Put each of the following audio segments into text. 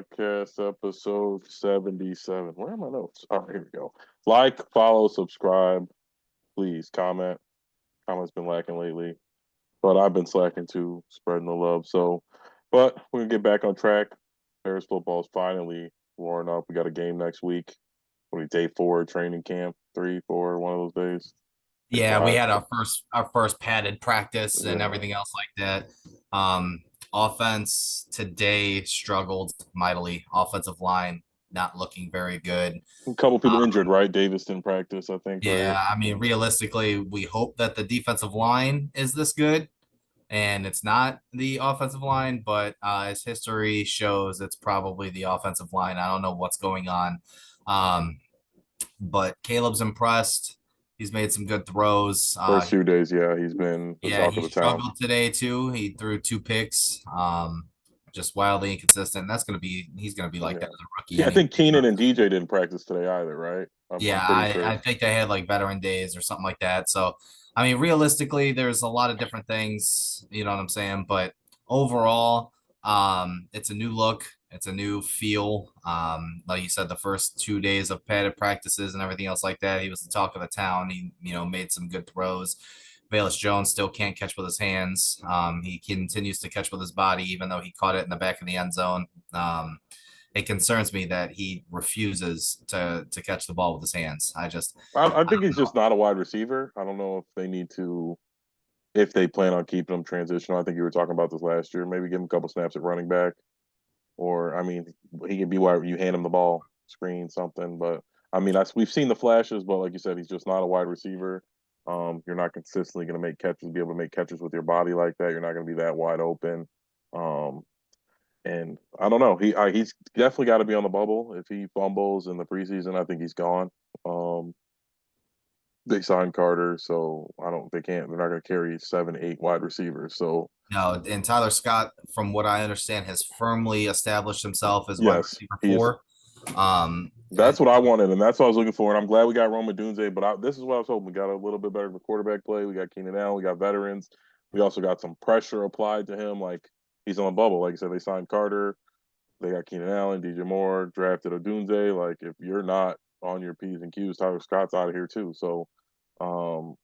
Podcast, episode 77. Where are my notes? Oh, here we go. Like, follow, subscribe. Please comment. Comment's been lacking lately, but I've been slacking too, spreading the love. But we're going to get back on track. Paris football is finally warming up. We got a game next week. What are we, day 4, training camp? 3, 4, one of those days? Day Yeah, we 5. had our first padded practice and Yeah. everything else like that. Offense today struggled mightily. Offensive line not looking very good. A couple people injured, Um, right? Davis didn't practice, I think, right? yeah, I mean, realistically, we hope that the defensive line is this good, and it's not the offensive line. But as history shows, it's probably the offensive line. I don't know what's going on. Um, but Caleb's impressed. He's made some good throws. First few days, yeah, he's been the Yeah, talk he of the town. struggled today too. He threw two picks, just wildly inconsistent. He's gonna be like Yeah. that as a rookie I anyway. think Keenan and DJ didn't practice today either, right? I'm Yeah, pretty I, sure. I think they had like veteran days or something like that. So, I mean, realistically, there's a lot of different things, you know what I'm saying? But overall, it's a new look, it's a new feel. Like you said, the first 2 days of padded practices and everything else like that, he was the talk of the town. He, made some good throws. Velus Jones still can't catch with his hands. He continues to catch with his body, even though he caught it in the back of the end zone. It concerns me that he refuses to catch the ball with his hands. I I think don't he's know. just not a wide receiver. I don't know if they need to, if they plan on keeping him transitional. I think you were talking about this last year. Maybe give him a couple snaps at running back, or I mean, he can be wide. You hand him the ball, screen something. But I mean, we've seen the flashes, but like you said, he's just not a wide receiver. You're not consistently going to make catches, be able to make catches with your body like that. You're not going to be that wide open. Um, And I don't know. He's definitely got to be on the bubble. If he fumbles in the preseason, I think he's gone. Um, they signed Carter, so I don't. They can't. They're not going to carry 7, 8 wide receivers. So No, and Tyler Scott, from what I understand, has firmly established himself as wide yes, receiver he is. four. Um, That's what I wanted, and that's what I was looking for. And I'm glad we got Roma Dunze. But this is what I was hoping. We got a little bit better of a quarterback play. We got Keenan Allen. We got veterans. We also got some pressure applied to him. Like he's on the bubble. Like I said, they signed Carter. They got Keenan Allen, DJ Moore, drafted Odunze. Like if you're not on your P's and Q's, Tyler Scott's out of here too. So um,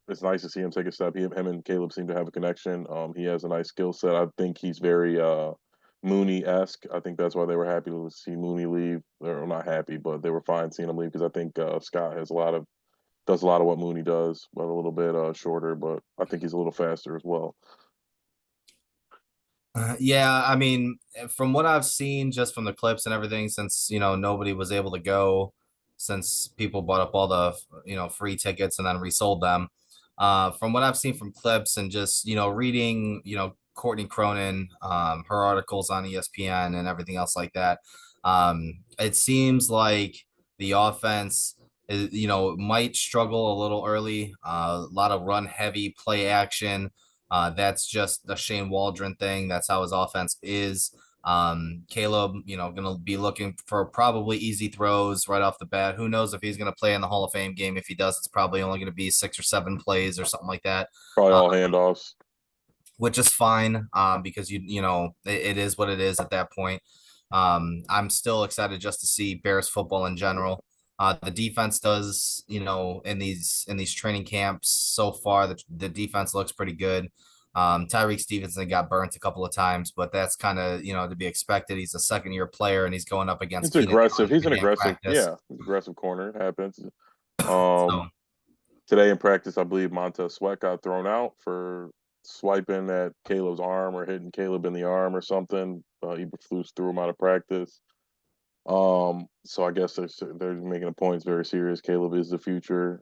it's nice to see him take a step. Him and Caleb seem to have a connection. He has a nice skill set. I think he's very Mooney esque. I think that's why they were happy to see Mooney leave. They're not happy, but they were fine seeing him leave because I think Scott has does a lot of what Mooney does, but a little bit shorter. But I think he's a little faster as well. yeah, I mean, from what I've seen just from the clips and everything, since nobody was able to go, since people bought up all the free tickets and then resold them. From what I've seen from clips and just reading Courtney Cronin, her articles on ESPN and everything else like that, it seems like the offense is might struggle a little early. A lot of run heavy play action. That's just a Shane Waldron thing. That's how his offense is. Caleb, going to be looking for probably easy throws right off the bat. Who knows if he's going to play in the Hall of Fame game? If he does, it's probably only going to be 6 or 7 plays or something like that, Probably uh, all handoffs. which is fine because it is what it is at that point. I'm still excited just to see Bears football in general. The defense does, in these training camps so far, the defense looks pretty good. Tyreek Stevenson got burnt a couple of times, but that's kind of to be expected. He's a second year player and he's going up against It's Keenan aggressive. Allen He's an every day in aggressive, practice. yeah, he's an aggressive corner. It happens. Um, So Today in practice, I believe Montez Sweat got thrown out for swiping at Caleb's arm or hitting Caleb in the arm or something. Eberflus threw him out of practice. So I guess they're making a point. It's very serious. Caleb is the future.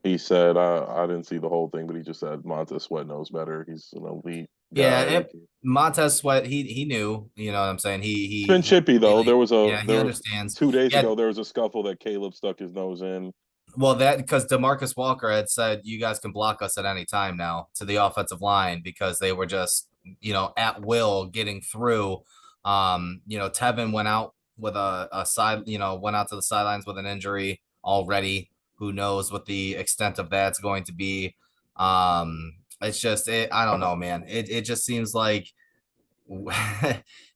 He said I didn't see the whole thing, but he just said Montez Sweat knows better. He's an elite yeah, guy. Like Montez Sweat, he knew, you know what I'm saying? it's been He chippy though. really, yeah, he There understands. 2 days Yeah, ago there was a scuffle that Caleb stuck his nose in. well, that because Demarcus Walker had said you guys can block us at any time now to the offensive line because they were just at will getting through. Tevin went out with a side, went out to the sidelines with an injury already. Who knows what the extent of that's going to be? It's just I don't know, man. It just seems like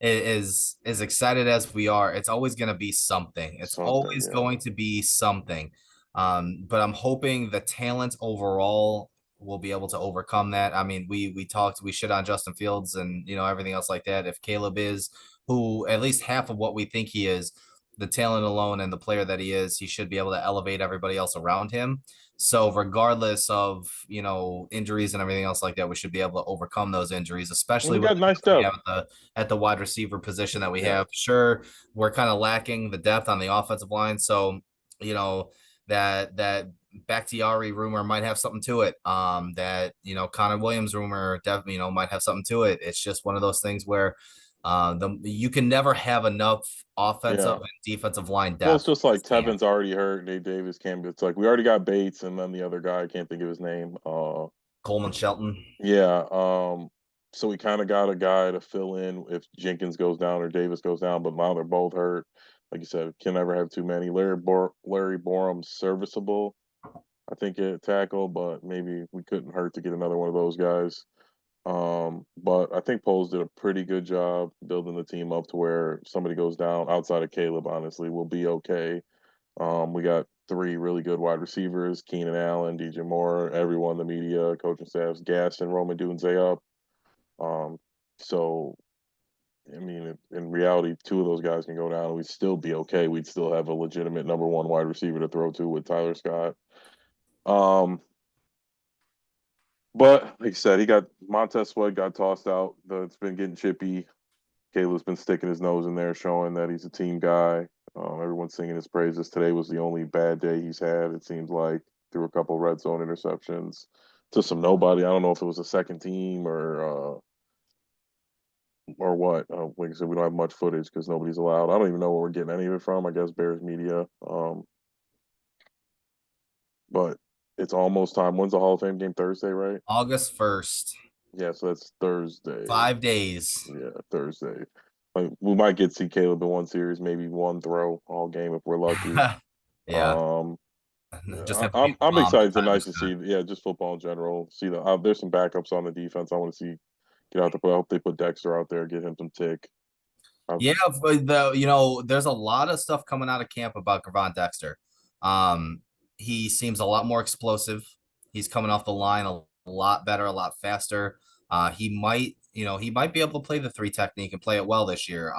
as excited as we are, it's always going to be something. It's Something, always yeah. going to be something. But I'm hoping the talent overall will be able to overcome that. I mean, we shit on Justin Fields and everything else like that. If Caleb is who at least half of what we think he is, the talent alone and the player that he is, he should be able to elevate everybody else around him. So regardless of injuries and everything else like that, we should be able to overcome those injuries, And especially we with got the nice depth we depth. have at the wide receiver position that we Yeah. have. Sure, we're kind of lacking the depth on the offensive line, so you know that Bakhtiari rumor might have something to it. That Connor Williams rumor definitely might have something to it. It's just one of those things where you can never have enough offensive Yeah. and defensive line Well, it's depth. just You like just can't. Tevin's already hurt. Nate Davis can't. It's like we already got Bates, and then the other guy I can't think of his name. Coleman Shelton. Yeah. So we kind of got a guy to fill in if Jenkins goes down or Davis goes down, but now they're both hurt. Like you said, can never have too many. Larry Borum's serviceable, I think, at tackle, but maybe we couldn't hurt to get another one of those guys. But I think Poles did a pretty good job building the team up to where somebody goes down outside of Caleb, honestly, we'll be okay. We got three really good wide receivers: Keenan Allen, DJ Moore, everyone, the media, coaching staffs, Gas and Roman Dunze up. Um, so I mean, in reality, two of those guys can go down, and we'd still be okay. We'd still have a legitimate number one wide receiver to throw to with Tyler Scott. Um, but like I said, he got Montez Sweat got tossed out. It's been getting chippy. Caleb's been sticking his nose in there, showing that he's a team guy. Everyone's singing his praises. Today was the only bad day he's had. It seems like threw a couple red zone interceptions to some nobody. I don't know if it was a second team or what. Like I said, we don't have much footage because nobody's allowed. I don't even know where we're getting any of it from. I guess Bears media. But it's almost time. When's the Hall of Fame game? Thursday, right? August 1st, Yeah, so that's Thursday. 5 days. Yeah, Thursday. Like we might get to see Caleb in one series, maybe one throw all game if we're lucky. Yeah, Um, just I, have to be I'm I'm bombed to excited. It's Tyler nice to Scott. see. Yeah, just football in general. See there's some backups on the defense. I want to see get out there. I hope they put Dexter out there, get him some tick. Yeah, but there's a lot of stuff coming out of camp about Gravon Dexter. Um, he seems a lot more explosive. He's coming off the line a lot better, a lot faster. He might be able to play the three technique and play it well this year.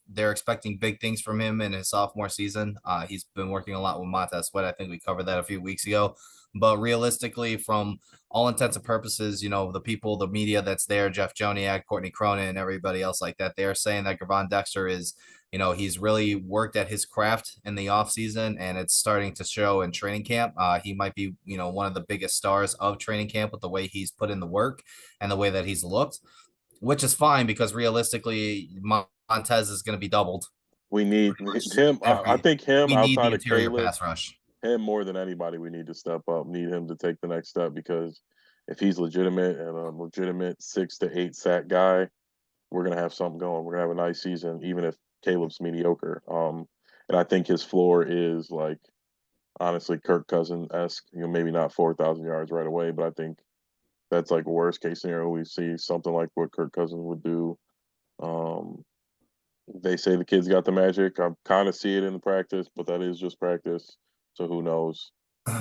They're expecting big things from him in his sophomore season. He's been working a lot with Montez Sweat. I think we covered that a few weeks ago. But realistically, from all intents and purposes, the people, the media that's there, Jeff Joniak, Courtney Cronin, and everybody else like that, they're saying that Gravon Dexter is, he's really worked at his craft in the offseason and it's starting to show in training camp. He might be, one of the biggest stars of training camp with the way he's put in the work and the way that he's looked, which is fine because realistically, Montez is going to be doubled We pretty need much him. I every. think him We need the outside of interior Caleb, pass rush. him more than anybody. We need to step up. Need him to take the next step because if he's legitimate and a legitimate 6 to 8 sack guy, we're gonna have something going. We're gonna have a nice season, even if Caleb's mediocre. And I think his floor is like honestly Kirk Cousins esque. Maybe not 4,000 yards right away, but I think that's like worst case scenario. We see something like what Kirk Cousins would do. Um, they say the kid's got the magic. I kind of see it in the practice, but that is just practice. So who knows?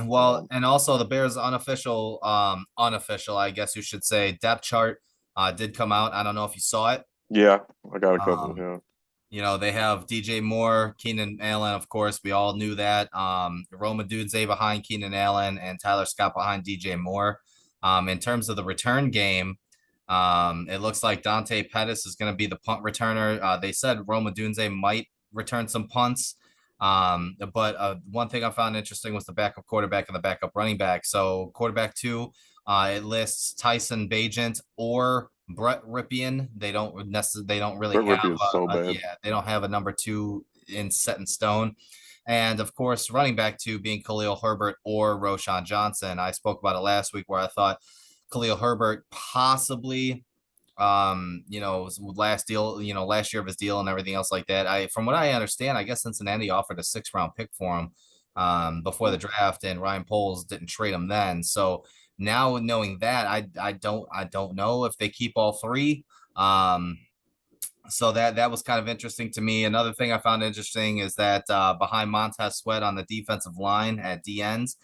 Well, and also the Bears unofficial, I guess you should say, depth chart did come out. I don't know if you saw it. Yeah, I got a couple. Um, Yeah, they have DJ Moore, Keenan Allen, of course. We all knew that. Roma Dudze behind Keenan Allen and Tyler Scott behind DJ Moore. In terms of the return game, it looks like Dante Pettis is going to be the punt returner. They said Roma Dunze might return some punts. But one thing I found interesting was the backup quarterback and the backup running back. So quarterback two, it lists Tyson Bagent or Brett Ripien. They don't really Brett have Rippey is so bad. yeah, they don't have a number two set in stone. And of course, running back two being Khalil Herbert or Roshan Johnson. I spoke about it last week where I thought Khalil Herbert possibly last deal, last year of his deal and everything else like that. From what I understand, I guess Cincinnati offered a 6th round pick for him before the draft, and Ryan Poles didn't trade him then. So now knowing that, I don't know if they keep all three. Um, So that was kind of interesting to me. Another thing I found interesting is that behind Montez Sweat on the defensive line at D ends,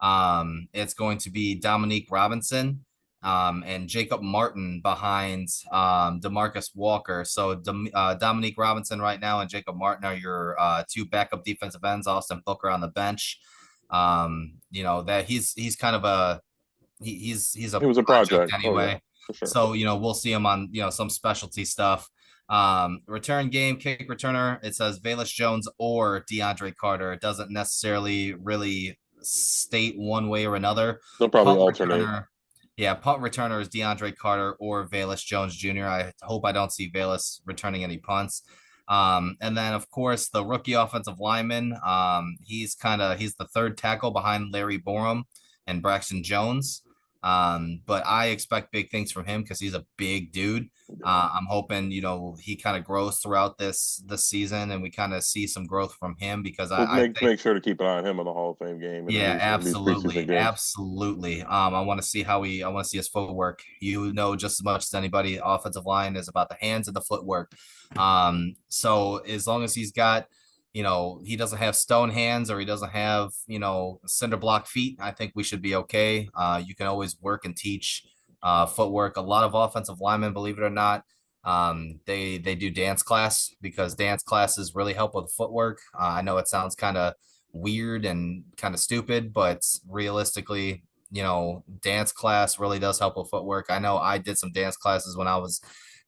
it's going to be Dominique Robinson and Jacob Martin behind Demarcus Walker. So Dominique Robinson right now and Jacob Martin are your two backup defensive ends. Austin Booker on the bench. That he's kind of he's a It was a project project. Oh yeah, anyway. for sure. So we'll see him on some specialty stuff. Return game kick returner. It says Valus Jones or DeAndre Carter. It doesn't necessarily really state one way or another. They'll probably Punt alternate. returner. Yeah, punt returner is DeAndre Carter or Valus Jones Jr. I hope I don't see Valus returning any punts. And then of course the rookie offensive lineman. He's the third tackle behind Larry Borum and Braxton Jones. But I expect big things from him because he's a big dude. I'm hoping he kind of grows throughout this season, and we kind of see some growth from him because We'll I think. make sure to keep an eye on him in the Hall of Fame game and Yeah, in these preseason absolutely, games. absolutely. I want to see I want to see his footwork. Just as much as anybody, offensive line is about the hands and the footwork. So as long as he's got, he doesn't have stone hands or he doesn't have, cinder block feet, I think we should be okay. You can always work and teach footwork. A lot of offensive linemen, believe it or not, they do dance class because dance classes really help with footwork. I know it sounds kind of weird and kind of stupid, but realistically, dance class really does help with footwork. I know I did some dance classes when I was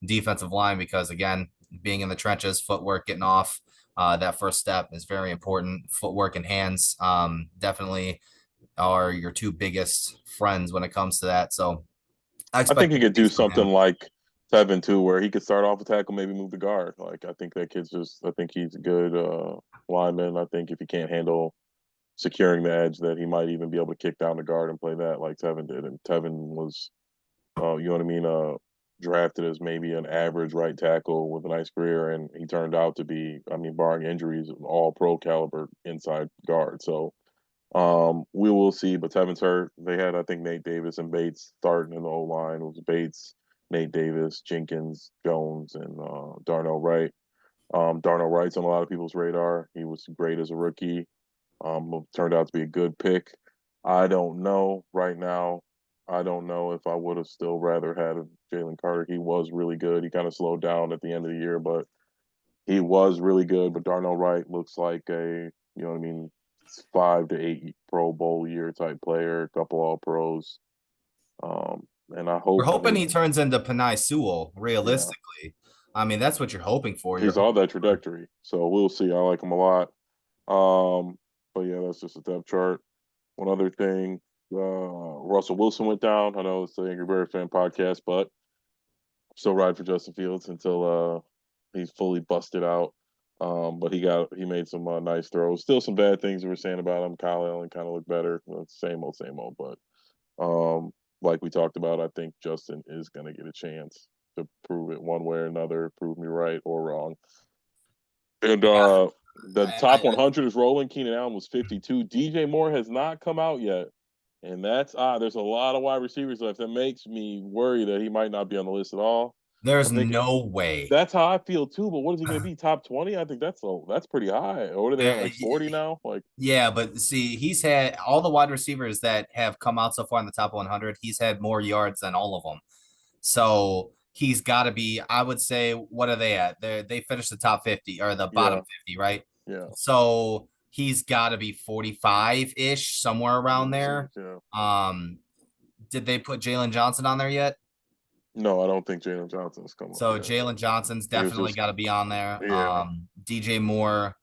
defensive line because, again, being in the trenches, footwork, getting off that first step is very important. Footwork and hands definitely are your two biggest friends when it comes to that. So I I think expect he big could do things from something him. like Tevin too, where he could start off a tackle, maybe move the guard. Like I think that kid's just. I think he's a good lineman. I think if he can't handle securing the edge, that he might even be able to kick down the guard and play that like Tevin did. And Tevin was, you know what I mean, drafted as maybe an average right tackle with a nice career, and he turned out to be, I mean, barring injuries, all pro caliber inside guard. So we will see, but Tevin's hurt. They had, I think, Nate Davis and Bates starting in the O line. It was Bates, Nate Davis, Jenkins, Jones, and Darnell Wright. Darnell Wright's on a lot of people's radar. He was great as a rookie. Turned out to be a good pick. I don't know right now. I don't know if I would have still rather had Jalen Carter. He was really good. He kind of slowed down at the end of the year, but he was really good. But Darnell Wright looks like you know what I mean, 5 to 8 Pro Bowl year type player, a couple All Pros. And I We're hope, I hoping mean, he turns into Panay Sewell, yeah, realistically. I mean, that's what you're hoping for. You're he's on hoping that for. trajectory. So we'll see. I like him a lot. But yeah, that's just a depth chart. One other thing, Russell Wilson went down. I know it's the Angry Bird fan podcast, but still ride for Justin Fields until he's fully busted out. But he made some nice throws. Still some bad things we were saying about him. Kyle Allen kind of looked better. Well, same old, same old. But like we talked about, I think Justin is going to get a chance to prove it one way or another, prove me right or wrong. And Yeah, the top I 100 is rolling. Keenan Allen was 52. DJ Moore has not come out yet. And that's odd. There's a lot of wide receivers left. That makes me worry that he might not be on the list at all. I there's think no way. that's how I feel too. But what is he going to be? Top 20? I think that's pretty high. Or what are they at? There, Like 40 now? Like, yeah, but see, he's had all the wide receivers that have come out so far in the top 100. He's had more yards than all of them. So he's got to be. I would say, what are they at? They finished the top 50 or the bottom yeah, 50, right? yeah. So he's got to be 45 ish, somewhere around It there. seems, yeah. Um, did they put Jalen Johnson on there yet? No, I don't think Jalen Johnson's come up So yet. Jalen Johnson's He was definitely just, got to be on there. yeah. DJ Moore,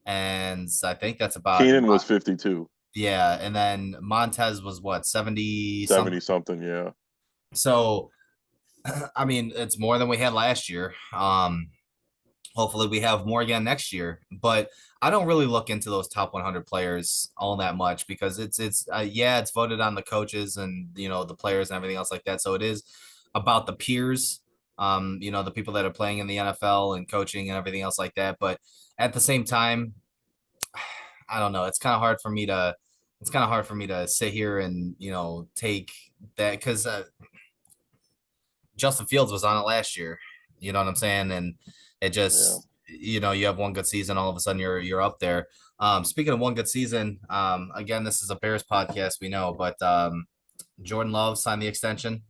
and I think that's about. Keenan was 52, Yeah, and then Montez was what, 70 something. 70 something. Yeah. So I mean, it's more than we had last year. Hopefully we have more again next year, but I don't really look into those top 100 players all that much because it's voted on the coaches and the players and everything else like that. So it is about the peers, the people that are playing in the NFL and coaching and everything else like that. But at the same time, I don't know. It's kind of hard for me to sit here and take that because Justin Fields was on it last year. You know what I'm saying? And it Yeah. just, you know, you have one good season, all of a sudden you're up there. Speaking of one good season, again, this is a Bears podcast, we know, but Jordan Love signed the extension,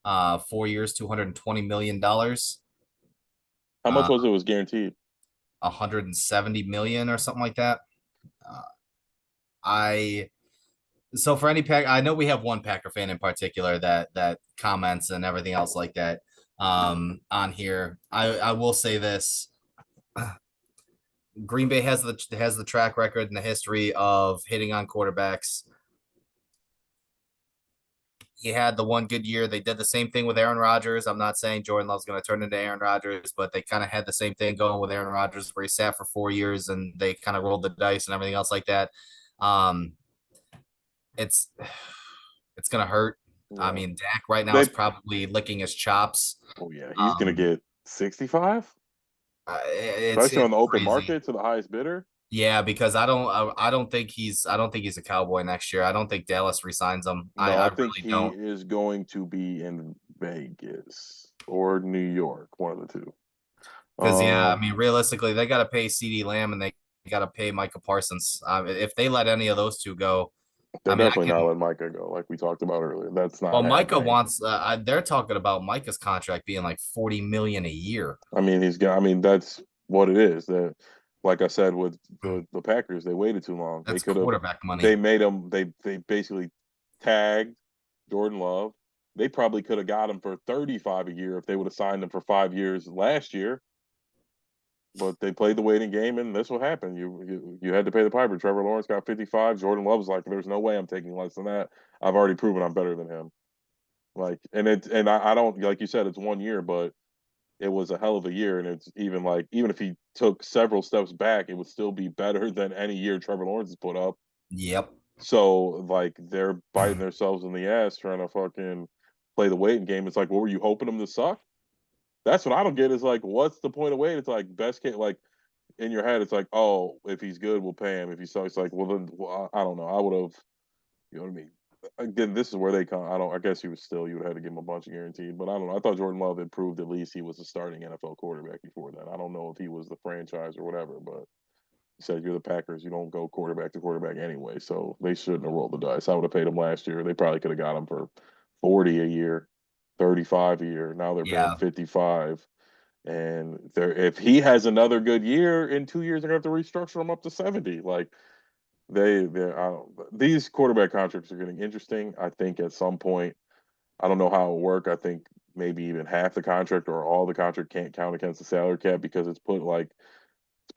4 years, $220 million, How much was it was guaranteed? 170 million or something like that. Uh, I so for any pack, I know we have one Packer fan in particular that comments and everything else like that on here. I will say this: Green Bay has the track record and the history of hitting on quarterbacks. You had the one good year. They did the same thing with Aaron Rodgers. I'm not saying Jordan Love's going to turn into Aaron Rodgers, but they kind of had the same thing going with Aaron Rodgers, where he sat for 4 years and they kind of rolled the dice and everything else like that. Um, it's it's going to hurt. I Yeah. mean, Dak right now is They probably licking his chops. Oh yeah, he's gonna Um, get 65, especially it's on the open crazy. market to the highest bidder. Yeah, because I don't think he's a Cowboy next year. I don't think Dallas resigns him. No, I I think really he don't. is going to be in Vegas or New York, one of the two. Because yeah, I Um, mean, realistically, they got to pay CD Lamb and they got to pay Micah Parsons. If they let any of those two go, they're I mean, I definitely not can. letting Micah go, like we talked about earlier. That's Well, not Micah happening. wants. They're talking about Micah's contract being like 40 million a year. I mean, he's got. I mean, that's what it is. That, like I said, with the Packers, they waited too long. They That's could have. quarterback They money. made him. They basically tagged Jordan Love. They probably could have got him for 35 a year if they would have signed him for 5 years last year. But they played the waiting game, and this what happened. You had to pay the piper. Trevor Lawrence got 55. Jordan Love's like, there's no way I'm taking less than that. I've already proven I'm better than him. Like, I don't like you said, it's 1 year, but it was a hell of a year, and it's even like even if he took several steps back, it would still be better than any year Trevor Lawrence has put up. Yep. So like they're biting themselves in the ass trying to fucking play the waiting game. It's like, what were you hoping him to suck? That's what I don't get. Is like, what's the point of waiting? It's like best case, like in your head, it's like, oh, if he's good, we'll pay him. If he sucks, it's like, well, then I don't know. I would have, you know what I mean? Again, this is where they come. I don't. I guess you would have had to give him a bunch of guaranteed, but I don't know. I thought Jordan Love had proved at least he was a starting NFL quarterback before that. I don't know if he was the franchise or whatever, but he said you're the Packers. You don't go quarterback to quarterback anyway, so they shouldn't have rolled the dice. I would have paid him last year. They probably could have got him for 40 a year, 35 a year. Now they're paying Yeah. 55. And if he has another good year in 2 years, they're gonna have to restructure him up to 70. Like these quarterback contracts are getting interesting. I think at some point, I don't know how it will work. I think maybe even half the contract or all the contract can't count against the salary cap because it's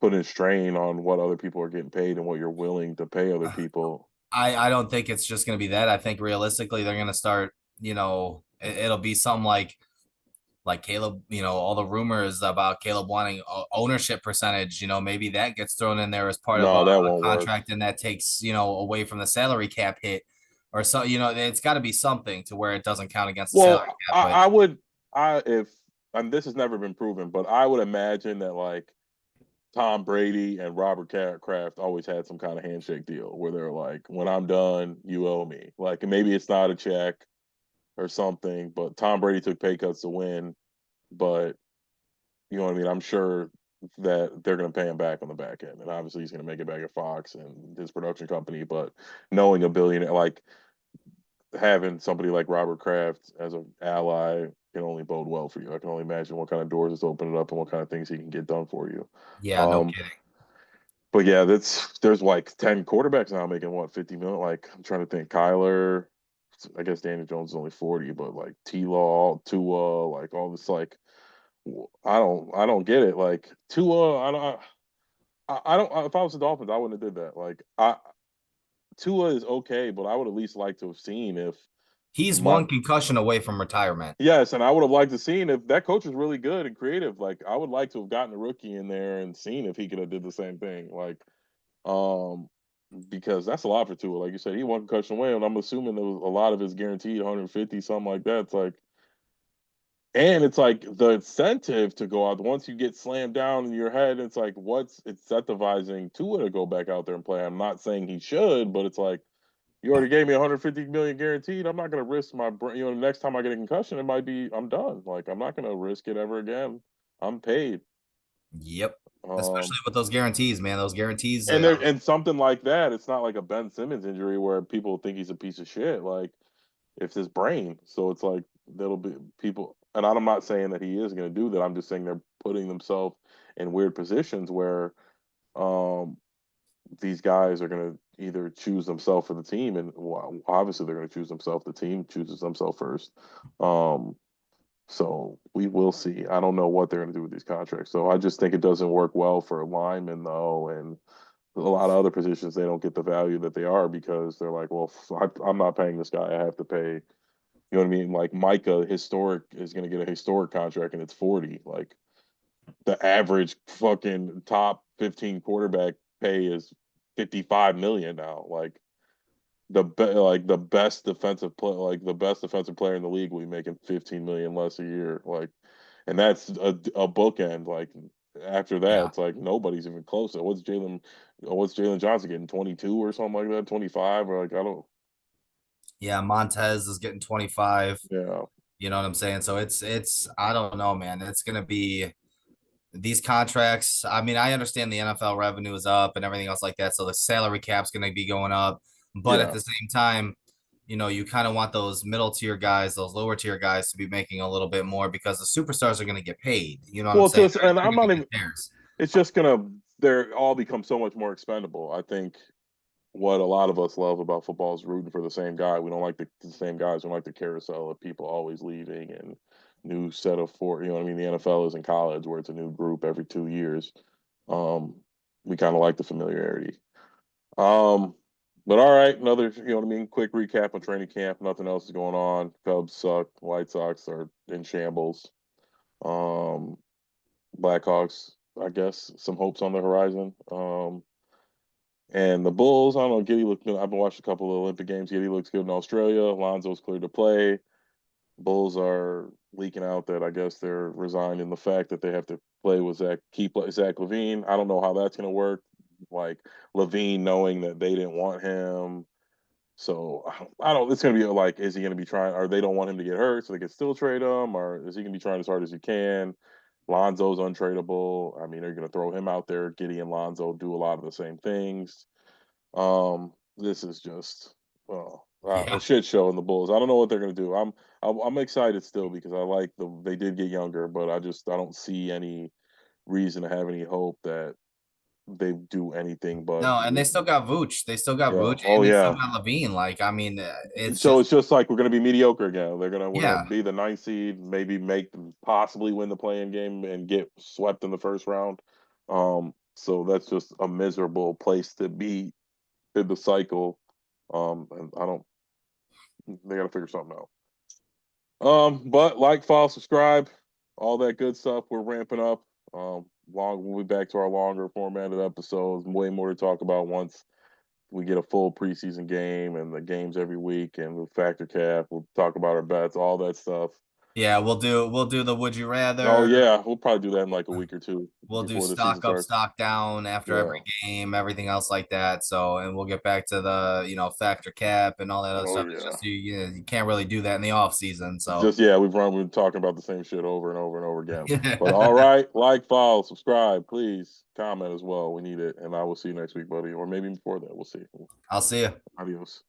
putting strain on what other people are getting paid and what you're willing to pay other people. I don't think it's just going to be that. I think realistically they're going to start. It'll be something like Caleb, all the rumors about Caleb wanting ownership percentage, maybe that gets thrown in there as part of a No, that won't work. contract and that takes, away from the salary cap hit or so, it's got to be something to where it doesn't count against the salary Well, cap. But I would I if and this has never been proven, but I would imagine that like Tom Brady and Robert Kraft always had some kind of handshake deal where they're like, when I'm done, you owe me. Like, maybe it's not a check or something, but Tom Brady took pay cuts to win. But you know what I mean? I'm sure that they're going to pay him back on the back end. And obviously, he's going to make it back at Fox and his production company. But knowing a billionaire, like having somebody like Robert Kraft as an ally can only bode well for you. I can only imagine what kind of doors it's opening up and what kind of things he can get done for you. yeah, no Um, kidding. But yeah, there's like 10 quarterbacks now making what 50 million. Like I'm trying to think, Kyler, I guess Daniel Jones is only 40, but like T Law, Tua, like all this like I don't get it. Like Tua, I don't if I was the Dolphins, I wouldn't have did that. Like Tua is okay, but I would at least like to have seen if He's my one concussion away from retirement. yes, and I would have liked to seen if that coach is really good and creative. Like I would like to have gotten a rookie in there and seen if he could have did the same thing. Like um, because that's a lot for Tua. Like you said, he one concussion away, and I'm assuming there was a lot of his guaranteed 150, something like that. It's like, and it's like the incentive to go out once you get slammed down in your head. It's like, what's incentivizing Tua to go back out there and play? I'm not saying he should, but it's like You already gave me 150 million guaranteed. I'm not going to risk my brain. The next time I get a concussion, it might be I'm done. Like I'm not going to risk it ever again. I'm paid. Yep. Um, Especially with those guarantees, man. Those guarantees. and something like that, it's not like a Ben Simmons injury where people think he's a piece of shit. Like it's his brain. So it's like there'll be people, and I'm not saying that he is going to do that. I'm just saying they're putting themselves in weird positions where um, these guys are going to either choose themselves for the team, and well, obviously they're going to choose themselves. The team chooses themselves first. Um, so we will see. I don't know what they're going to do with these contracts. So I just think it doesn't work well for linemen though, and a lot of other positions they don't get the value that they are because they're like, well, I'm not paying this guy. I have to pay. You know what I mean? Like Micah, historic is going to get a historic contract, and it's 40. Like the average fucking top 15 quarterback pay is 55 million now. Like the best defensive play, like the best defensive player in the league will be making 15 million less a year. Like, and that's a bookend. Like after that, Yeah. it's like nobody's even close. What's Jalen Johnson getting 22 or something like that, 25 or like I don't. Yeah. Montez is getting 25. Yeah, You know what I'm saying? So it's I don't know, man. It's gonna be these contracts. I mean, I understand the NFL revenue is up and everything else like that. So the salary cap's gonna be going up. But at yeah. the same time, you kind of want those middle tier guys, those lower tier guys to be making a little bit more because the superstars are gonna get paid. You know what I'm Well, saying? just and They're I'm gonna not get even. theirs. It's just gonna. They're all become so much more expendable. I think what a lot of us love about football is rooting for the same guy. We don't like the same guys. We don't like the carousel of people always leaving and new set of four. You know what I mean? The NFL is in college where it's a new group every 2 years. Um, we kind of like the familiarity. Um, but all right, another you know what I mean. Quick recap on training camp. Nothing else is going on. Cubs suck. White Sox are in shambles. Um, Blackhawks, I guess, some hopes on the horizon. And the Bulls, I don't know. Giddy looked good. I've been watching a couple of Olympic games. Giddy looks good in Australia. Alonso's cleared to play. Bulls are leaking out that I guess they're resigned in the fact that they have to play with Zach Levine. I don't know how that's going to work. Like Levine knowing that they didn't want him. So I don't. It's going to be like, is he going to be trying, or they don't want him to get hurt, so they can still trade him, or is he going to be trying as hard as he can? Lonzo's untradeable. I mean, they're going to throw him out there. Giddy and Lonzo do a lot of the same things. This is just a Yeah. shit show in the Bulls. I don't know what they're gonna do. I'm excited still because I like they did get younger, but I don't see any reason to have any hope that they do anything but No, and they still got Vooch. They still got yeah. Vooch, Oh and they still yeah. got Levine. Like, I mean, it's So just it's just like we're gonna be mediocre again. We're gonna yeah, be the ninth seed, maybe possibly win the playing game and get swept in the first round. So that's just a miserable place to be in the cycle. And I don't they got to figure something out. But like, follow, subscribe, all that good stuff. We're ramping up. We'll be back to our longer formatted episodes. Way more to talk about once we get a full preseason game and the games every week and the factor cap. We'll talk about our bets, all that stuff. yeah. We'll do the would you Oh rather. yeah, we'll probably do that in like a week or two We'll do before the season stock up, starts. stock down after Yeah. every game, everything else like that. So, and we'll get back to the factor cap and all that other Oh stuff. It's yeah. just you can't really do that in the off season. It's So, just yeah, we've been talking about the same shit over and over and over again. But all yeah. right, like, follow, subscribe, please comment as well. We need it, and I will see you next week, buddy, or maybe before that. We'll see. I'll see you. Adios.